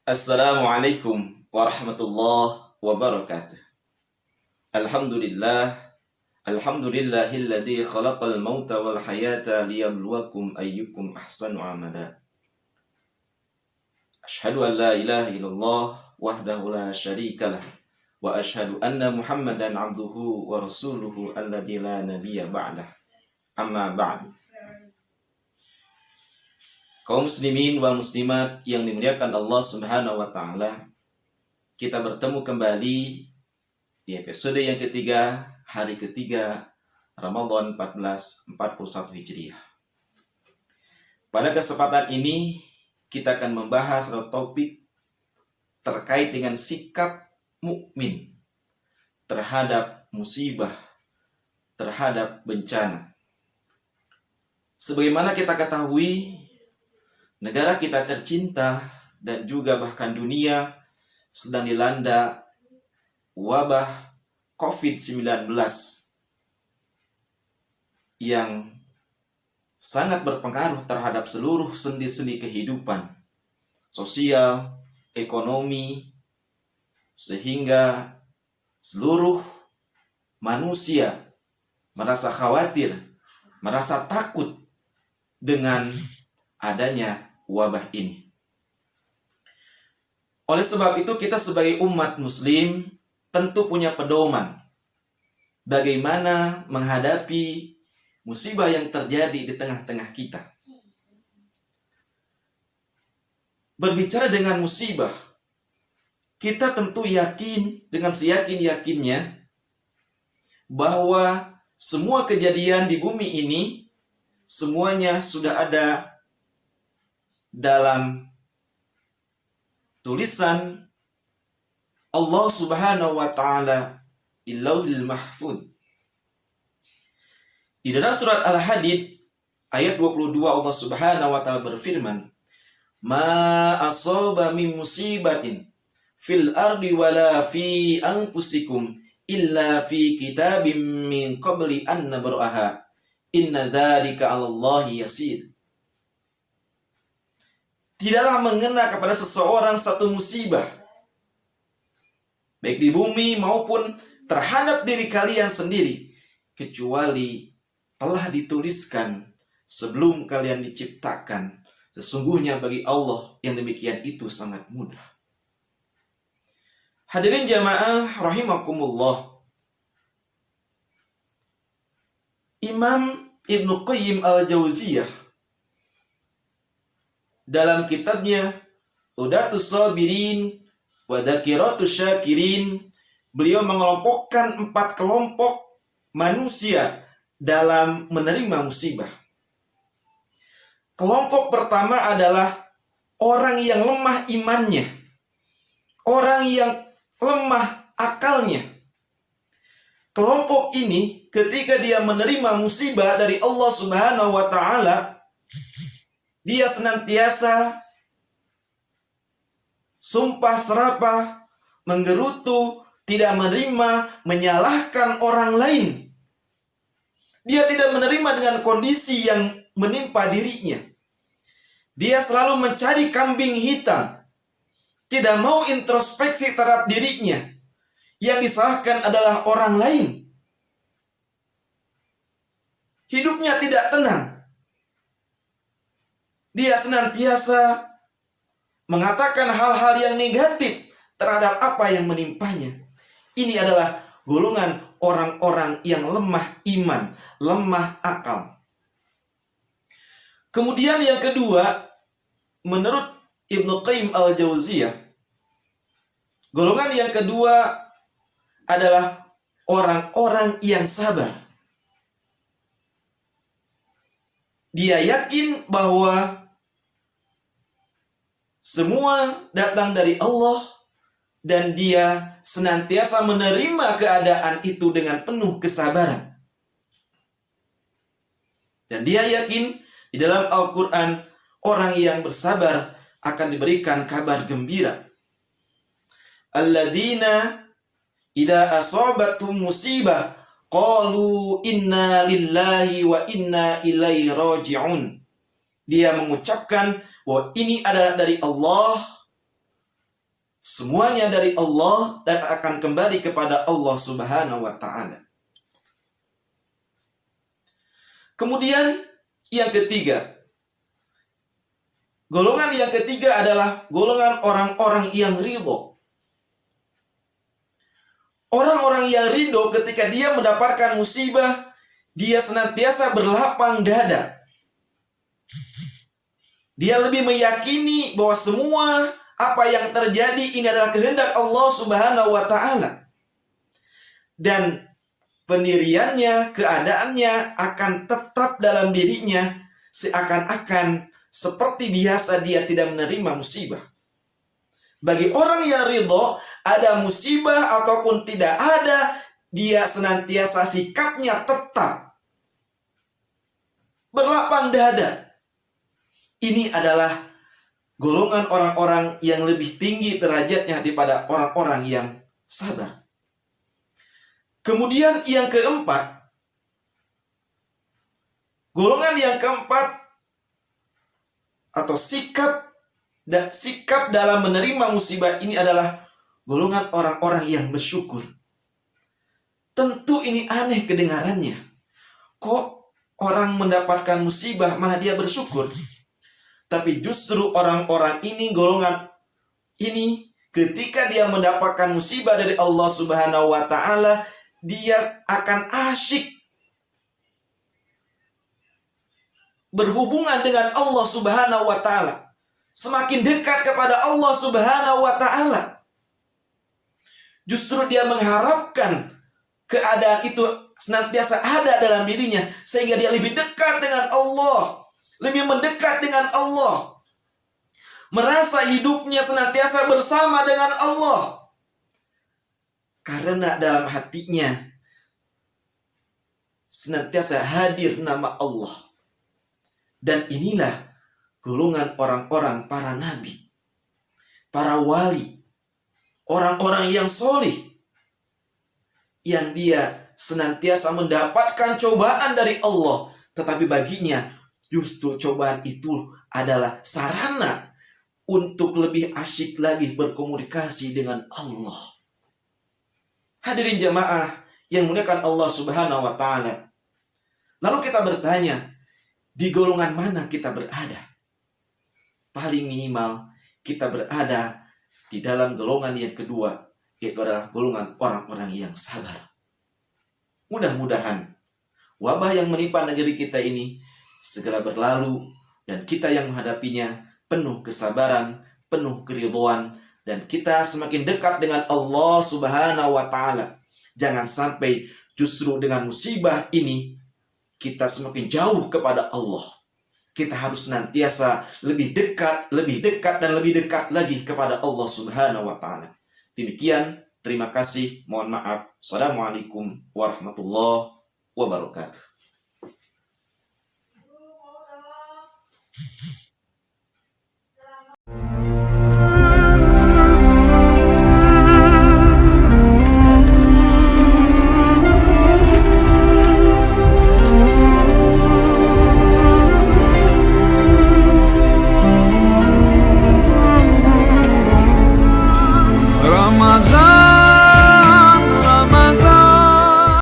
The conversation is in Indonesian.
Assalamualaikum warahmatullahi wabarakatuh. Alhamdulillah, alhamdulillahilladzi khalaqal mauta wal hayata liyabluwakum ayyukum ahsanu amala. Asyhadu an la ilaha illallah wahdahu la syarikalah wa asyhadu anna Muhammadan abduhu wa rasuluhu alladzi la nabiyya ba'dah. Amma ba'du. Kaum muslimin wal muslimat yang dimuliakan Allah Subhanahu wa taala, kita bertemu kembali di episode yang ketiga, hari ketiga Ramadan 1441 Hijriah. Pada kesempatan ini kita akan membahas topik terkait dengan sikap mukmin terhadap musibah, terhadap bencana. Sebagaimana kita ketahui, negara kita tercinta dan juga bahkan dunia sedang dilanda wabah COVID-19 yang sangat berpengaruh terhadap seluruh sendi-sendi kehidupan sosial, ekonomi, sehingga seluruh manusia merasa khawatir, merasa takut dengan adanya wabah ini. Oleh sebab itu kita sebagai umat muslim tentu punya pedoman bagaimana menghadapi musibah yang terjadi di tengah-tengah kita. Berbicara dengan musibah, kita tentu yakin dengan seyakin-yakinnya bahwa semua kejadian di bumi ini semuanya sudah ada dalam tulisan Allah Subhanahu wa taala di Lauhil Mahfuz. Di dalam surat Al-Hadid ayat 22 Allah Subhanahu wa taala berfirman, "Ma asaba min musibatin fil ardi wala fi anfusikum illa fi kitabim min qabli an nabraha. Inna dzalika 'alallahi yasir." Tidaklah mengena kepada seseorang satu musibah, baik di bumi maupun terhadap diri kalian sendiri, kecuali telah dituliskan sebelum kalian diciptakan. Sesungguhnya bagi Allah yang demikian itu sangat mudah. Hadirin jamaah rahimakumullah, Imam Ibnu Qayyim al-Jauziyah dalam kitabnya Udatus Sabirin wa Dzakiratus Syakirin, beliau mengelompokkan 4 kelompok manusia dalam menerima musibah. Kelompok pertama adalah orang yang lemah imannya, orang yang lemah akalnya. Kelompok ini ketika dia menerima musibah dari Allah Subhanahu wa taala, dia senantiasa sumpah serapah, menggerutu, tidak menerima, menyalahkan orang lain. Dia tidak menerima dengan kondisi yang menimpa dirinya. Dia selalu mencari kambing hitam, tidak mau introspeksi terhadap dirinya. Yang disalahkan adalah orang lain. Hidupnya tidak tenang. Dia senantiasa mengatakan hal-hal yang negatif terhadap apa yang menimpanya. Ini adalah golongan orang-orang yang lemah iman, lemah akal. Kemudian yang kedua, menurut Ibnu Qayyim al-Jauziyah, golongan yang kedua adalah orang-orang yang sabar. Dia yakin bahwa semua datang dari Allah dan dia senantiasa menerima keadaan itu dengan penuh kesabaran. Dan dia yakin di dalam Al-Quran orang yang bersabar akan diberikan kabar gembira. Alladzina idza asabatum musibah qalu inna lillahi wa inna ilaihi raji'un. Dia mengucapkan bahwa ini adalah dari Allah Semuanya dari Allah dan akan kembali kepada Allah Subhanahu wa Ta'ala. Kemudian yang ketiga, golongan yang ketiga adalah golongan orang-orang yang ridho. Orang-orang yang ridho ketika dia mendapatkan musibah, dia senantiasa berlapang dada. Dia lebih meyakini bahwa semua apa yang terjadi ini adalah kehendak Allah Subhanahu wa Ta'ala. Dan pendiriannya, keadaannya akan tetap dalam dirinya seakan-akan seperti biasa dia tidak menerima musibah. Bagi orang yang ridho, ada musibah ataupun tidak ada, dia senantiasa sikapnya tetap berlapang dada. Ini adalah golongan orang-orang yang lebih tinggi derajatnya daripada orang-orang yang sabar. Kemudian yang keempat, golongan yang keempat atau sikap dalam menerima musibah ini adalah golongan orang-orang yang bersyukur. Tentu ini aneh kedengarannya. Kok orang mendapatkan musibah malah dia bersyukur? Tapi justru orang-orang ini, golongan ini, ketika dia mendapatkan musibah dari Allah Subhanahu wa Ta'ala, dia akan asyik berhubungan dengan Allah Subhanahu wa Ta'ala, semakin dekat kepada Allah Subhanahu wa Ta'ala. Justru dia mengharapkan keadaan itu senantiasa ada dalam dirinya, sehingga dia lebih dekat dengan Allah, lebih mendekat dengan Allah, merasa hidupnya senantiasa bersama dengan Allah, karena dalam hatinya senantiasa hadir nama Allah. Dan inilah golongan orang-orang para nabi, para wali, orang-orang yang solih, yang dia senantiasa mendapatkan cobaan dari Allah, tetapi baginya justru cobaan itu adalah sarana untuk lebih asyik lagi berkomunikasi dengan Allah. Hadirin jamaah yang muliakan Allah Subhanahu wa Ta'ala. Lalu kita bertanya, di golongan mana kita berada? Paling minimal kita berada di dalam golongan yang kedua, yaitu adalah golongan orang-orang yang sabar. Mudah-mudahan wabah yang menimpa negeri kita ini segera berlalu, dan kita yang menghadapinya penuh kesabaran, penuh keridhaan, dan kita semakin dekat dengan Allah Subhanahu wa Ta'ala. Jangan sampai justru dengan musibah ini kita semakin jauh kepada Allah. Kita harus senantiasa lebih dekat, dan lebih dekat lagi kepada Allah Subhanahu wa Ta'ala. Demikian, terima kasih, mohon maaf. Assalamualaikum warahmatullahi wabarakatuh.